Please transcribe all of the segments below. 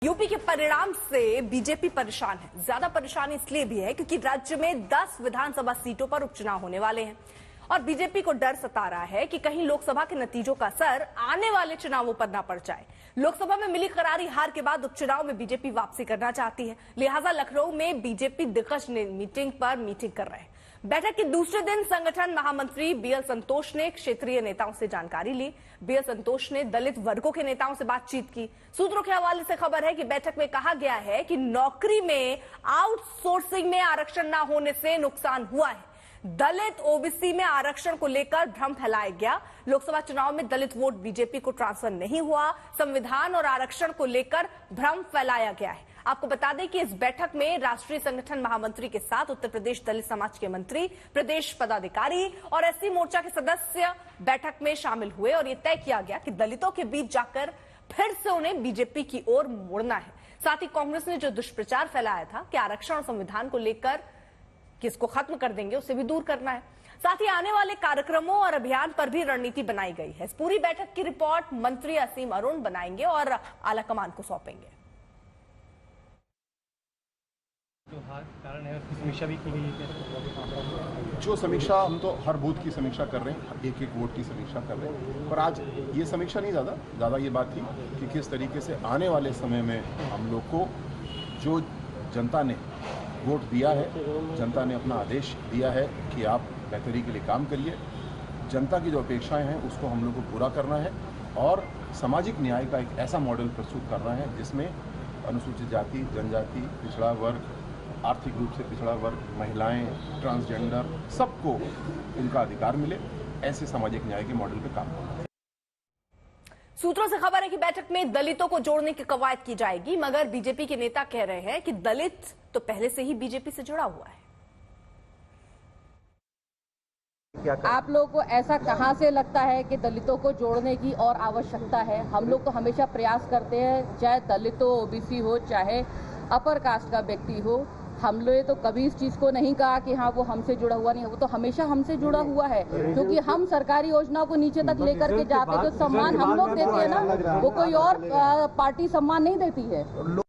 UP के परिणाम से बीजेपी परेशान है। ज्यादा परेशानी इसलिए भी है क्योंकि राज्य में 10 विधानसभा सीटों पर उपचुनाव होने वाले हैं और बीजेपी को डर सता रहा है कि कहीं लोकसभा के नतीजों का असर आने वाले चुनावों पर न पड़ जाए। लोकसभा में मिली करारी हार के बाद उपचुनाव में बीजेपी वापसी करना चाहती है, लिहाजा लखनऊ में बीजेपी दिग्गज मीटिंग कर रहे हैं। बैठक के दूसरे दिन संगठन महामंत्री बीएल संतोष ने क्षेत्रीय नेताओं से जानकारी ली। बीएल संतोष ने दलित वर्गों के नेताओं से बातचीत की। सूत्रों के हवाले से खबर है कि बैठक में कहा गया है कि नौकरी में आउटसोर्सिंग में आरक्षण न होने से नुकसान हुआ है। दलित ओबीसी में आरक्षण को लेकर भ्रम फैलाया गया। लोकसभा चुनाव में दलित वोट बीजेपी को ट्रांसफर नहीं हुआ। संविधान और आरक्षण को लेकर भ्रम फैलाया गया है। आपको बता दें कि इस बैठक में राष्ट्रीय संगठन महामंत्री के साथ उत्तर प्रदेश दलित समाज के मंत्री, प्रदेश पदाधिकारी और एससी मोर्चा के सदस्य बैठक में शामिल हुए और ये तय किया गया कि दलितों के बीच जाकर फिर से उन्हें बीजेपी की ओर मोड़ना है। साथ ही कांग्रेस ने जो दुष्प्रचार फैलाया था कि आरक्षण और संविधान को लेकर किसको खत्म कर देंगे, उसे भी दूर करना है। साथ ही आने वाले कार्यक्रमों और अभियान पर भी रणनीति बनाई गई है। इस पूरी बैठक की रिपोर्ट मंत्री असीम अरुण बनाएंगे और आलाकमान को सौंपेंगे। कारण है समीक्षा भी की गई है। जो समीक्षा, हम तो हर बूथ की समीक्षा कर रहे हैं, एक एक वोट की समीक्षा कर रहे हैं, पर आज ये समीक्षा नहीं, ज़्यादा ये बात थी कि किस तरीके से आने वाले समय में हम लोग को जो जनता ने वोट दिया है, जनता ने अपना आदेश दिया है कि आप बेहतरी के लिए काम करिए, जनता की जो अपेक्षाएं हैं उसको हम लोग को पूरा करना है और सामाजिक न्याय का एक ऐसा मॉडल प्रस्तुत करना है जिसमें अनुसूचित जाति, जनजाति, पिछड़ा वर्ग, आर्थिक रूप से पिछड़ा वर्ग, महिलाएं, ट्रांसजेंडर, सबको उनका अधिकार मिले। ऐसे सामाजिक न्याय के मॉडल पे काम करना है। सूत्रों से खबर है कि बैठक में दलितों को जोड़ने की कवायद की जाएगी, मगर बीजेपी के नेता कह रहे हैं कि दलित तो पहले से ही बीजेपी से जुड़ा हुआ है। आप लोगों को ऐसा कहां से लगता है कि दलितों को जोड़ने की और आवश्यकता है? हम लोग तो हमेशा प्रयास करते हैं, चाहे दलित हो, ओबीसी हो, चाहे अपर कास्ट का व्यक्ति हो। हम लोग तो कभी इस चीज को नहीं कहा कि हाँ वो हमसे जुड़ा हुआ नहीं है, वो तो हमेशा हमसे जुड़ा हुआ है, क्योंकि हम सरकारी योजनाओं को नीचे तक लेकर के जाते, जो सम्मान हम लोग देते हैं ना, वो कोई और पार्टी सम्मान नहीं देती है।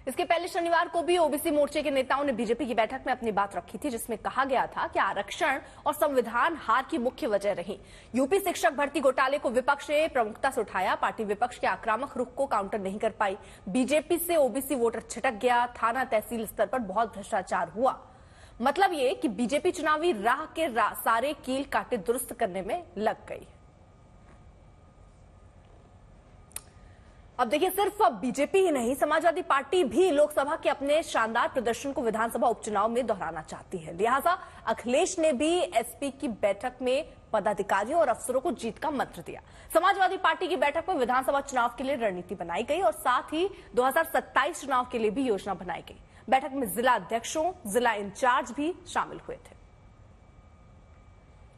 इसके पहले शनिवार को भी ओबीसी मोर्चे के नेताओं ने बीजेपी की बैठक में अपनी बात रखी थी, जिसमें कहा गया था कि आरक्षण और संविधान हार की मुख्य वजह रही। यूपी शिक्षक भर्ती घोटाले को विपक्ष ने प्रमुखता से उठाया। पार्टी विपक्ष के आक्रामक रुख को काउंटर नहीं कर पाई। बीजेपी से ओबीसी वोटर छिटक गया। थाना तहसील स्तर पर बहुत भ्रष्टाचार हुआ। मतलब ये कि बीजेपी चुनावी राह के सारे कील कांटे दुरुस्त करने में लग गई। अब देखिए, सिर्फ बीजेपी ही नहीं, समाजवादी पार्टी भी लोकसभा के अपने शानदार प्रदर्शन को विधानसभा उपचुनाव में दोहराना चाहती है। लिहाजा अखिलेश ने भी एसपी की बैठक में पदाधिकारियों और अफसरों को जीत का मंत्र दिया। समाजवादी पार्टी की बैठक में विधानसभा चुनाव के लिए रणनीति बनाई गई और साथ ही 2027 चुनाव के लिए भी योजना बनाई गई। बैठक में जिला अध्यक्षों, जिला इंचार्ज भी शामिल हुए थे।